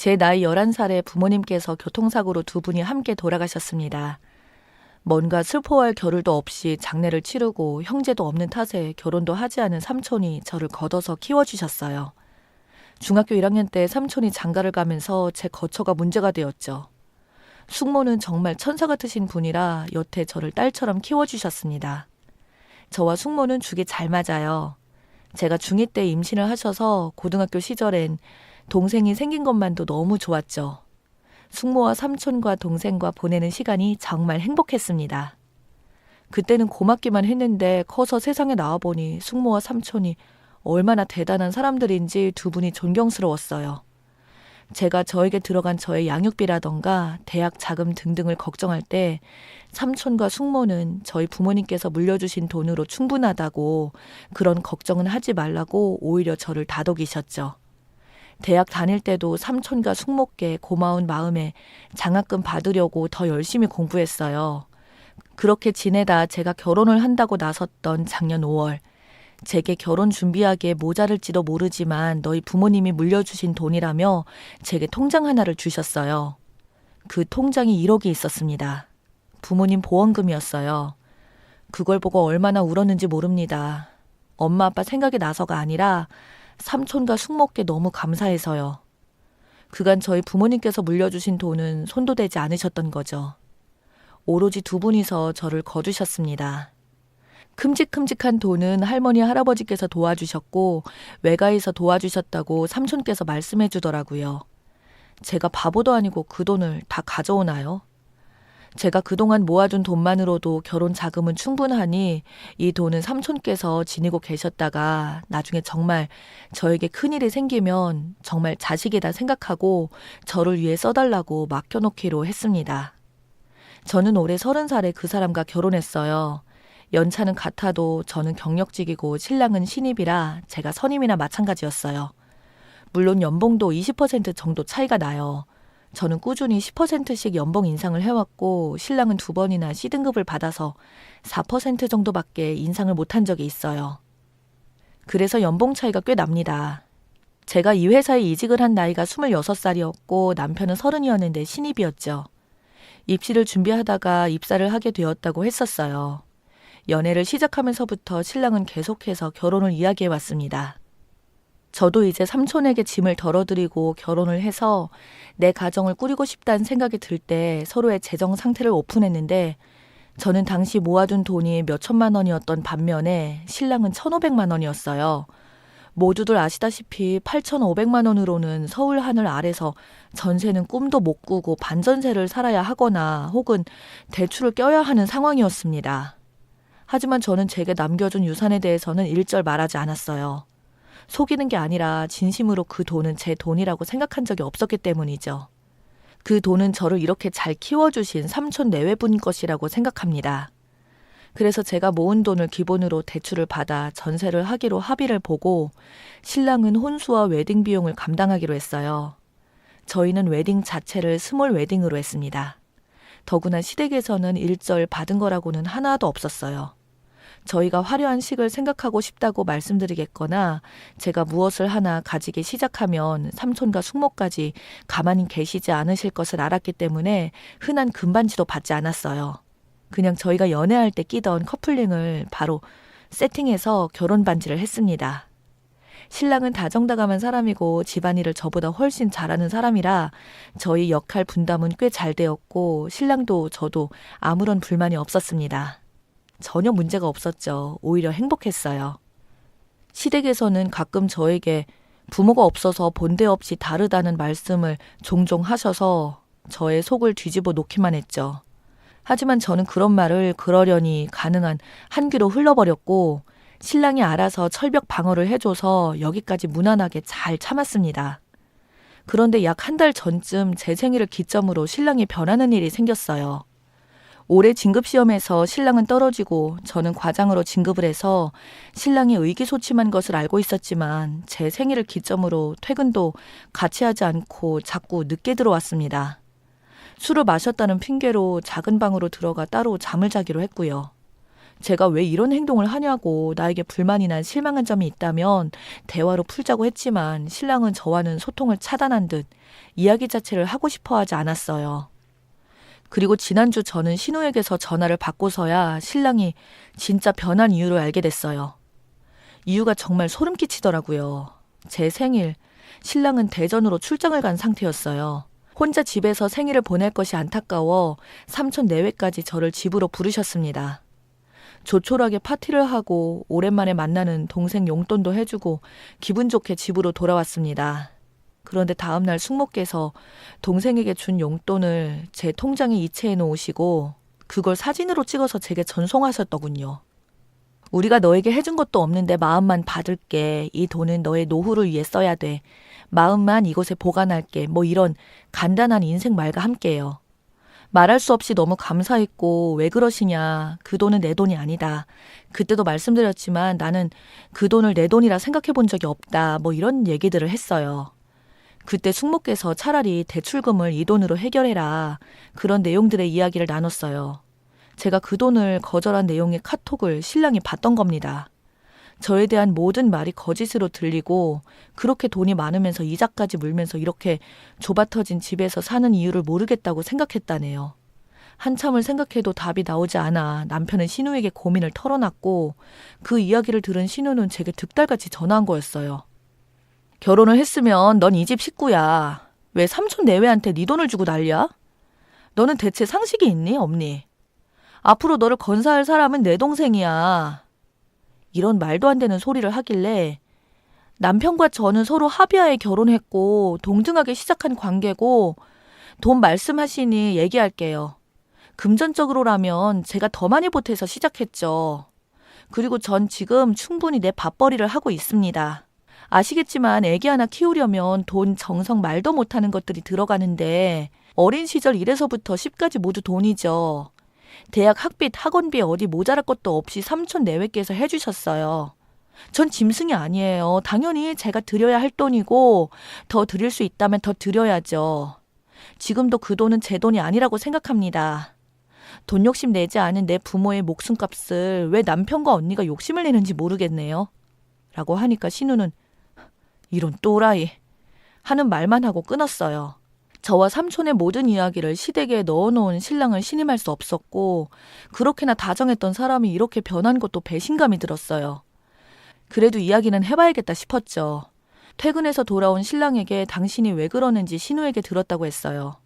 제 나이 11살에 부모님께서 교통사고로 두 분이 함께 돌아가셨습니다. 뭔가 슬퍼할 겨를도 없이 장례를 치르고 형제도 없는 탓에 결혼도 하지 않은 삼촌이 저를 걷어서 키워주셨어요. 중학교 1학년 때 삼촌이 장가를 가면서 제 거처가 문제가 되었죠. 숙모는 정말 천사 같으신 분이라 여태 저를 딸처럼 키워주셨습니다. 저와 숙모는 죽이 잘 맞아요. 제가 중2 때 임신을 하셔서 고등학교 시절엔 동생이 생긴 것만도 너무 좋았죠. 숙모와 삼촌과 동생과 보내는 시간이 정말 행복했습니다. 그때는 고맙기만 했는데 커서 세상에 나와보니 숙모와 삼촌이 얼마나 대단한 사람들인지 두 분이 존경스러웠어요. 제가 저에게 들어간 저의 양육비라던가 대학 자금 등등을 걱정할 때 삼촌과 숙모는 저희 부모님께서 물려주신 돈으로 충분하다고 그런 걱정은 하지 말라고 오히려 저를 다독이셨죠. 대학 다닐 때도 삼촌과 숙모께 고마운 마음에 장학금 받으려고 더 열심히 공부했어요. 그렇게 지내다 제가 결혼을 한다고 나섰던 작년 5월, 제게 결혼 준비하기에 모자랄지도 모르지만 너희 부모님이 물려주신 돈이라며 제게 통장 하나를 주셨어요. 그 통장이 1억이 있었습니다. 부모님 보험금이었어요. 그걸 보고 얼마나 울었는지 모릅니다. 엄마 아빠 생각이 나서가 아니라 삼촌과 숙모께 너무 감사해서요. 그간 저희 부모님께서 물려주신 돈은 손도 대지 않으셨던 거죠. 오로지 두 분이서 저를 거두셨습니다. 큼직큼직한 돈은 할머니 할아버지께서 도와주셨고 외가에서 도와주셨다고 삼촌께서 말씀해 주더라고요. 제가 바보도 아니고 그 돈을 다 가져오나요? 제가 그동안 모아둔 돈만으로도 결혼 자금은 충분하니 이 돈은 삼촌께서 지니고 계셨다가 나중에 정말 저에게 큰일이 생기면 정말 자식이다 생각하고 저를 위해 써달라고 맡겨놓기로 했습니다. 저는 올해 30살에 그 사람과 결혼했어요. 연차는 같아도 저는 경력직이고 신랑은 신입이라 제가 선임이나 마찬가지였어요. 물론 연봉도 20% 정도 차이가 나요. 저는 꾸준히 10%씩 연봉 인상을 해왔고 신랑은 2번이나 C등급을 받아서 4% 정도밖에 인상을 못한 적이 있어요. 그래서 연봉 차이가 꽤 납니다. 제가 이 회사에 이직을 한 나이가 26살이었고 남편은 30이었는데 신입이었죠. 입시를 준비하다가 입사를 하게 되었다고 했었어요. 연애를 시작하면서부터 신랑은 계속해서 결혼을 이야기해왔습니다. 저도 이제 삼촌에게 짐을 덜어드리고 결혼을 해서 내 가정을 꾸리고 싶다는 생각이 들 때 서로의 재정 상태를 오픈했는데 저는 당시 모아둔 돈이 몇 천만 원이었던 반면에 신랑은 1,500만 원이었어요. 모두들 아시다시피 8,500만 원으로는 서울 하늘 아래서 전세는 꿈도 못 꾸고 반전세를 살아야 하거나 혹은 대출을 껴야 하는 상황이었습니다. 하지만 저는 제게 남겨준 유산에 대해서는 일절 말하지 않았어요. 속이는 게 아니라 진심으로 그 돈은 제 돈이라고 생각한 적이 없었기 때문이죠. 그 돈은 저를 이렇게 잘 키워주신 삼촌 내외분 것이라고 생각합니다. 그래서 제가 모은 돈을 기본으로 대출을 받아 전세를 하기로 합의를 보고 신랑은 혼수와 웨딩 비용을 감당하기로 했어요. 저희는 웨딩 자체를 스몰 웨딩으로 했습니다. 더구나 시댁에서는 일절 받은 거라고는 하나도 없었어요. 저희가 화려한 식을 생각하고 싶다고 말씀드리겠거나 제가 무엇을 하나 가지기 시작하면 삼촌과 숙모까지 가만히 계시지 않으실 것을 알았기 때문에 흔한 금반지도 받지 않았어요. 그냥 저희가 연애할 때 끼던 커플링을 바로 세팅해서 결혼 반지를 했습니다. 신랑은 다정다감한 사람이고 집안일을 저보다 훨씬 잘하는 사람이라 저희 역할 분담은 꽤 잘 되었고 신랑도 저도 아무런 불만이 없었습니다. 전혀 문제가 없었죠. 오히려 행복했어요. 시댁에서는 가끔 저에게 부모가 없어서 본데 없이 다르다는 말씀을 종종 하셔서 저의 속을 뒤집어 놓기만 했죠. 하지만 저는 그런 말을 그러려니 가능한 한 귀로 흘러버렸고 신랑이 알아서 철벽 방어를 해줘서 여기까지 무난하게 잘 참았습니다. 그런데 약 한 달 전쯤 제 생일을 기점으로 신랑이 변하는 일이 생겼어요. 올해 진급시험에서 신랑은 떨어지고 저는 과장으로 진급을 해서 신랑이 의기소침한 것을 알고 있었지만 제 생일을 기점으로 퇴근도 같이 하지 않고 자꾸 늦게 들어왔습니다. 술을 마셨다는 핑계로 작은 방으로 들어가 따로 잠을 자기로 했고요. 제가 왜 이런 행동을 하냐고 나에게 불만이나 실망한 점이 있다면 대화로 풀자고 했지만 신랑은 저와는 소통을 차단한 듯 이야기 자체를 하고 싶어 하지 않았어요. 그리고 지난주 저는 신우에게서 전화를 받고서야 신랑이 진짜 변한 이유를 알게 됐어요. 이유가 정말 소름 끼치더라고요. 제 생일, 신랑은 대전으로 출장을 간 상태였어요. 혼자 집에서 생일을 보낼 것이 안타까워 삼촌 내외까지 저를 집으로 부르셨습니다. 조촐하게 파티를 하고 오랜만에 만나는 동생 용돈도 해주고 기분 좋게 집으로 돌아왔습니다. 그런데 다음날 숙모께서 동생에게 준 용돈을 제 통장에 이체해 놓으시고 그걸 사진으로 찍어서 제게 전송하셨더군요. 우리가 너에게 해준 것도 없는데 마음만 받을게. 이 돈은 너의 노후를 위해 써야 돼. 마음만 이곳에 보관할게. 뭐 이런 간단한 인생 말과 함께요. 말할 수 없이 너무 감사했고 왜 그러시냐. 그 돈은 내 돈이 아니다. 그때도 말씀드렸지만 나는 그 돈을 내 돈이라 생각해 본 적이 없다. 뭐 이런 얘기들을 했어요. 그때 숙모께서 차라리 대출금을 이 돈으로 해결해라. 그런 내용들의 이야기를 나눴어요. 제가 그 돈을 거절한 내용의 카톡을 신랑이 봤던 겁니다. 저에 대한 모든 말이 거짓으로 들리고 그렇게 돈이 많으면서 이자까지 물면서 이렇게 좁아터진 집에서 사는 이유를 모르겠다고 생각했다네요. 한참을 생각해도 답이 나오지 않아 남편은 신우에게 고민을 털어놨고 그 이야기를 들은 신우는 제게 득달같이 전화한 거였어요. 결혼을 했으면 넌 이 집 식구야. 왜 삼촌 내외한테 네 돈을 주고 난리야? 너는 대체 상식이 있니? 없니? 앞으로 너를 건사할 사람은 내 동생이야. 이런 말도 안 되는 소리를 하길래 남편과 저는 서로 합의하에 결혼했고 동등하게 시작한 관계고 돈 말씀하시니 얘기할게요. 금전적으로라면 제가 더 많이 보태서 시작했죠. 그리고 전 지금 충분히 내 밥벌이를 하고 있습니다. 아시겠지만 애기 하나 키우려면 돈, 정성, 말도 못하는 것들이 들어가는데 어린 시절 1에서부터 10까지 모두 돈이죠. 대학 학비, 학원비 어디 모자랄 것도 없이 삼촌 내외께서 해주셨어요. 전 짐승이 아니에요. 당연히 제가 드려야 할 돈이고 더 드릴 수 있다면 더 드려야죠. 지금도 그 돈은 제 돈이 아니라고 생각합니다. 돈 욕심 내지 않은 내 부모의 목숨값을 왜 남편과 언니가 욕심을 내는지 모르겠네요. 라고 하니까 신우는 이런 또라이 하는 말만 하고 끊었어요. 저와 삼촌의 모든 이야기를 시댁에 넣어놓은 신랑을 신임할 수 없었고 그렇게나 다정했던 사람이 이렇게 변한 것도 배신감이 들었어요. 그래도 이야기는 해봐야겠다 싶었죠. 퇴근해서 돌아온 신랑에게 당신이 왜 그러는지 신우에게 들었다고 했어요.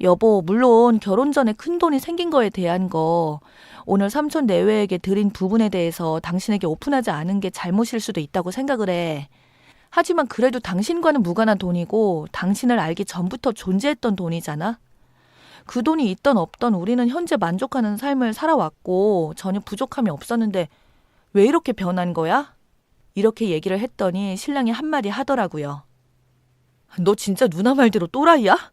여보, 물론 결혼 전에 큰 돈이 생긴 거에 대한 거 오늘 삼촌 내외에게 드린 부분에 대해서 당신에게 오픈하지 않은 게 잘못일 수도 있다고 생각을 해. 하지만 그래도 당신과는 무관한 돈이고 당신을 알기 전부터 존재했던 돈이잖아. 그 돈이 있던 없던 우리는 현재 만족하는 삶을 살아왔고 전혀 부족함이 없었는데 왜 이렇게 변한 거야? 이렇게 얘기를 했더니 신랑이 한마디 하더라고요. 너 진짜 누나 말대로 또라이야?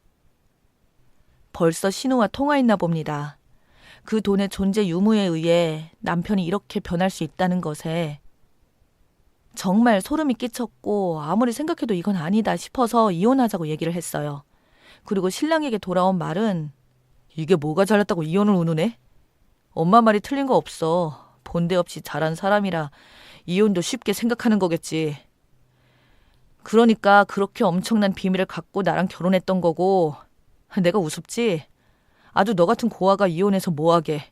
벌써 신우와 통화했나 봅니다. 그 돈의 존재 유무에 의해 남편이 이렇게 변할 수 있다는 것에 정말 소름이 끼쳤고 아무리 생각해도 이건 아니다 싶어서 이혼하자고 얘기를 했어요. 그리고 신랑에게 돌아온 말은 이게 뭐가 잘났다고 이혼을 운운해? 엄마 말이 틀린 거 없어. 본데 없이 자란 사람이라 이혼도 쉽게 생각하는 거겠지. 그러니까 그렇게 엄청난 비밀을 갖고 나랑 결혼했던 거고 내가 우습지? 아주 너 같은 고아가 이혼해서 뭐하게.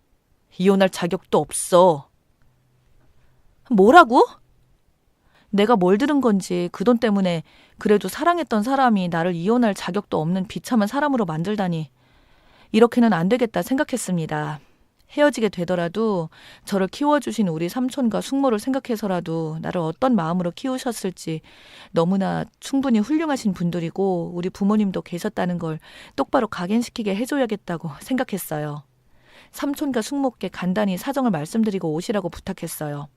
이혼할 자격도 없어. 뭐라고? 내가 뭘 들은 건지 그 돈 때문에 그래도 사랑했던 사람이 나를 이혼할 자격도 없는 비참한 사람으로 만들다니 이렇게는 안 되겠다 생각했습니다. 헤어지게 되더라도 저를 키워주신 우리 삼촌과 숙모를 생각해서라도 나를 어떤 마음으로 키우셨을지 너무나 충분히 훌륭하신 분들이고 우리 부모님도 계셨다는 걸 똑바로 각인시키게 해줘야겠다고 생각했어요. 삼촌과 숙모께 간단히 사정을 말씀드리고 오시라고 부탁했어요.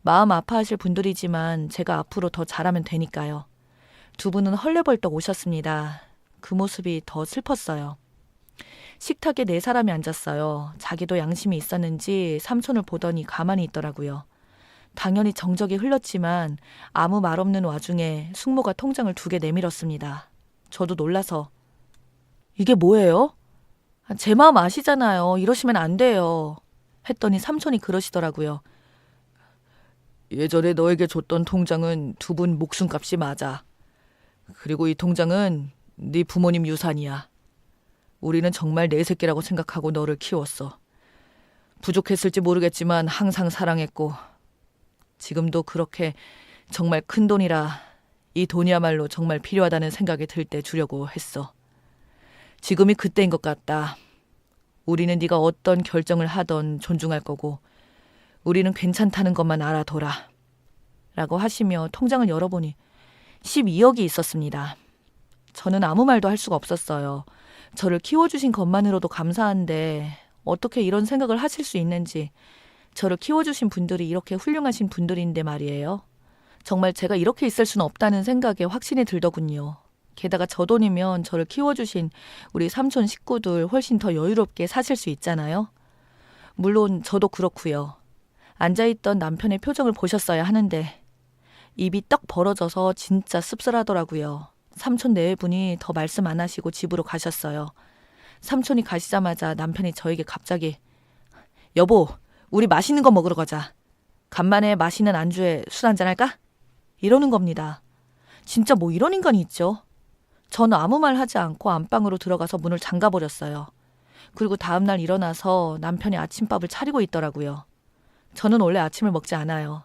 마음 아파하실 분들이지만 제가 앞으로 더 잘하면 되니까요. 두 분은 헐레벌떡 오셨습니다. 그 모습이 더 슬펐어요. 식탁에 네 사람이 앉았어요. 자기도 양심이 있었는지 삼촌을 보더니 가만히 있더라고요. 당연히 정적이 흘렀지만 아무 말 없는 와중에 숙모가 통장을 2개 내밀었습니다. 저도 놀라서 이게 뭐예요? 제 마음 아시잖아요. 이러시면 안 돼요. 했더니 삼촌이 그러시더라고요. 예전에 너에게 줬던 통장은 두 분 목숨값이 맞아. 그리고 이 통장은 네 부모님 유산이야. 우리는 정말 내 새끼라고 생각하고 너를 키웠어. 부족했을지 모르겠지만 항상 사랑했고 지금도 그렇게 정말 큰 돈이라 이 돈이야말로 정말 필요하다는 생각이 들 때 주려고 했어. 지금이 그때인 것 같다. 우리는 네가 어떤 결정을 하던 존중할 거고 우리는 괜찮다는 것만 알아둬라. 라고 하시며 통장을 열어보니 12억이 있었습니다. 저는 아무 말도 할 수가 없었어요. 저를 키워주신 것만으로도 감사한데 어떻게 이런 생각을 하실 수 있는지. 저를 키워주신 분들이 이렇게 훌륭하신 분들인데 말이에요. 정말 제가 이렇게 있을 수는 없다는 생각에 확신이 들더군요. 게다가 저 돈이면 저를 키워주신 우리 삼촌 식구들 훨씬 더 여유롭게 사실 수 있잖아요. 물론 저도 그렇고요. 앉아있던 남편의 표정을 보셨어야 하는데 입이 떡 벌어져서 진짜 씁쓸하더라고요. 삼촌 네 분이 더 말씀 안 하시고 집으로 가셨어요. 삼촌이 가시자마자 남편이 저에게 갑자기 여보, 우리 맛있는 거 먹으러 가자. 간만에 맛있는 안주에 술 한잔 할까? 이러는 겁니다. 진짜 뭐 이런 인간이 있죠. 저는 아무 말 하지 않고 안방으로 들어가서 문을 잠가버렸어요. 그리고 다음날 일어나서 남편이 아침밥을 차리고 있더라고요. 저는 원래 아침을 먹지 않아요.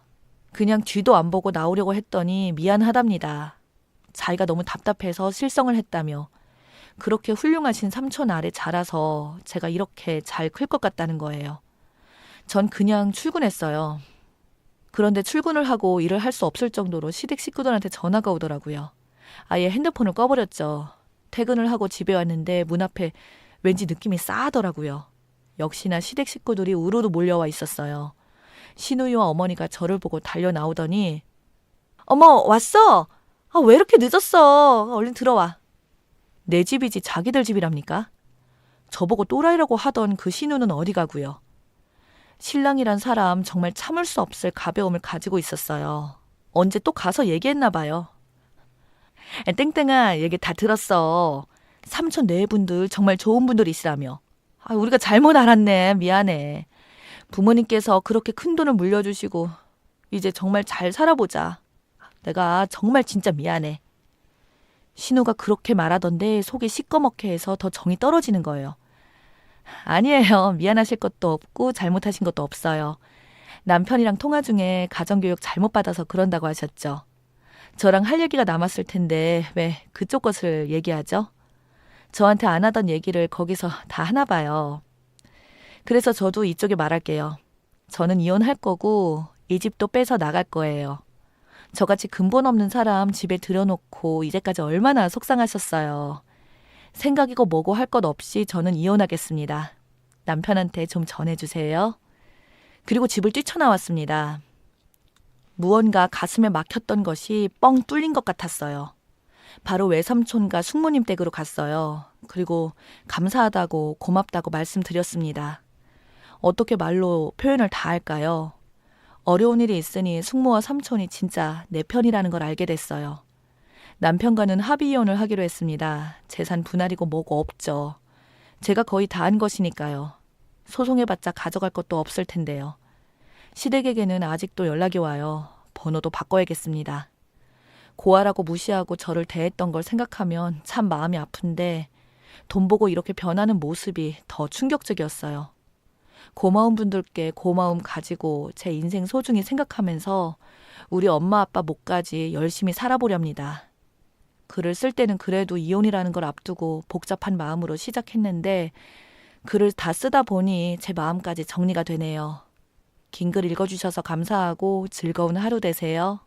그냥 뒤도 안 보고 나오려고 했더니 미안하답니다. 자기가 너무 답답해서 실성을 했다며 그렇게 훌륭하신 삼촌 아래 자라서 제가 이렇게 잘 클 것 같다는 거예요. 전 그냥 출근했어요. 그런데 출근을 하고 일을 할 수 없을 정도로 시댁 식구들한테 전화가 오더라고요. 아예 핸드폰을 꺼버렸죠. 퇴근을 하고 집에 왔는데 문 앞에 왠지 느낌이 싸하더라고요. 역시나 시댁 식구들이 우르르 몰려와 있었어요. 시누이와 어머니가 저를 보고 달려 나오더니 어머 왔어? 아, 왜 이렇게 늦었어? 얼른 들어와. 내 집이지 자기들 집이랍니까? 저보고 또라이라고 하던 그 신우는 어디 가고요. 신랑이란 사람 정말 참을 수 없을 가벼움을 가지고 있었어요. 언제 또 가서 얘기했나 봐요. 땡땡아, 얘기 다 들었어. 삼촌 네 분들 정말 좋은 분들이시라며. 아, 우리가 잘못 알았네. 미안해. 부모님께서 그렇게 큰 돈을 물려주시고 이제 정말 잘 살아보자. 내가 정말 진짜 미안해. 신우가 그렇게 말하던데 속이 시꺼멓게 해서 더 정이 떨어지는 거예요. 아니에요. 미안하실 것도 없고 잘못하신 것도 없어요. 남편이랑 통화 중에 가정교육 잘못 받아서 그런다고 하셨죠. 저랑 할 얘기가 남았을 텐데 왜 그쪽 것을 얘기하죠? 저한테 안 하던 얘기를 거기서 다 하나 봐요. 그래서 저도 이쪽에 말할게요. 저는 이혼할 거고 이 집도 빼서 나갈 거예요. 저같이 근본 없는 사람 집에 들여놓고 이제까지 얼마나 속상하셨어요. 생각이고 뭐고 할 것 없이 저는 이혼하겠습니다. 남편한테 좀 전해주세요. 그리고 집을 뛰쳐나왔습니다. 무언가 가슴에 막혔던 것이 뻥 뚫린 것 같았어요. 바로 외삼촌과 숙모님 댁으로 갔어요. 그리고 감사하다고 고맙다고 말씀드렸습니다. 어떻게 말로 표현을 다 할까요? 어려운 일이 있으니 숙모와 삼촌이 진짜 내 편이라는 걸 알게 됐어요. 남편과는 합의 이혼을 하기로 했습니다. 재산 분할이고 뭐고 없죠. 제가 거의 다 한 것이니까요. 소송해봤자 가져갈 것도 없을 텐데요. 시댁에게는 아직도 연락이 와요. 번호도 바꿔야겠습니다. 고아라고 무시하고 저를 대했던 걸 생각하면 참 마음이 아픈데 돈 보고 이렇게 변하는 모습이 더 충격적이었어요. 고마운 분들께 고마움 가지고 제 인생 소중히 생각하면서 우리 엄마 아빠 목까지 열심히 살아보렵니다. 글을 쓸 때는 그래도 이혼이라는 걸 앞두고 복잡한 마음으로 시작했는데 글을 다 쓰다 보니 제 마음까지 정리가 되네요. 긴 글 읽어주셔서 감사하고 즐거운 하루 되세요.